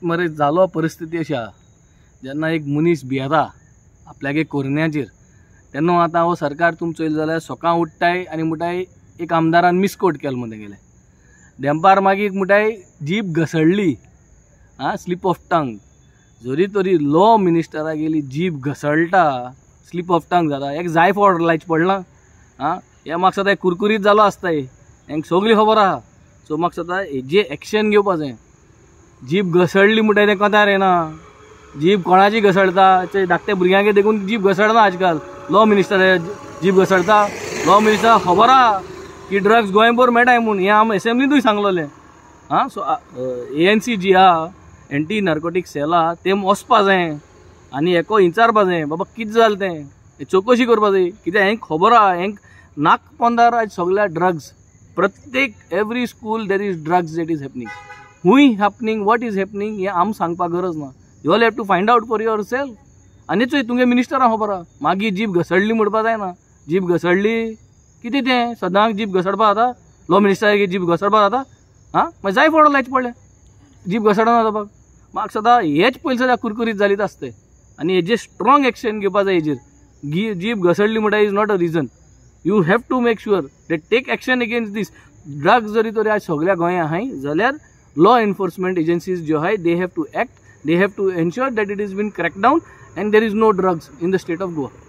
मरे जालो परिस्थिती अशी आहा जेन्ना एक मनीस भियेता आपल्याक एक कोरन्याचेर तेन्ना आतां हो सरकार तुमी चोयलो जाल्यार सकाळ उठटाय आनी म्हणटाय एक आमदारान मिसकोट केलो म्हणून गेले डेंपार मागीर म्हणटाय जीब घसडली स्लीप ऑफ टंग जरी तरी लॉ मिनिस्टरा गेली जीब घसळटा स्लीप ऑफ टंग जाता एक जायफ ऑर्डर लायची पडना हे म्हाका सदां कुरकुरीत जालो आसता हेंक सगळी खबर आहा सो म्हाका सदां हेजेर एक्शन घेवपा जाय जीब घसडली म्हणटा तें कथार येना जीब कोणाची घसडता ते धाकटे भुरग्यांक देखून जीब घसडना आजकाल लॉ मिनिस्टर जीब घसडता लॉ मिनिस्टर खबर आहा की ड्रग्स गोंयभर मेळटाय म्हूण हें आमी एसेंब्लींतूय सांगलोलें सो ANC जी आहा एंटी नार्कोटीक सेल आहा तें वचपा जाय आनी हेको विचारपा जाय बाबा कितें जालें तें चवकशी करपा जाय कित्याक हेंक खबर आहा हेंक नाक पोंदार आज सगळ्या ड्रग्स प्रत्येक every school there is drugs that is happening हूय हॅपनिंग वॉट इज हॅपनिंग हें आम सांगपाक गरज ना you all have to find out for yourself आनी चोय तुमगे मिनिस्टरां खबर आहा मागीर जीब घसडली म्हणपा जायना जीब घसडली कितें तें सदांच जीब घसडपा जाता लॉ मिनिस्टराक जीब घसडपा जाता मागीर जाय फोडो लायचे पडलें जीब घसडना जावपाक म्हाका सदां हेच पयलीं सदां कुरकुरीत जालीत आसताय आनी हेजेर स्ट्रॉंग एक्शन घेवपा जाय हेजेर जीब घसडली म्हणटा is not a reason you have to make sure that take action against these drugs जरी तरी आज सगळ्या गोंया आहाय जाल्यार लॉ एनफोर्समेंट एजन्सीज ज्यो आहाय they have to act they have to ensure that it is been crack down and there is no drugs in the state of Goa.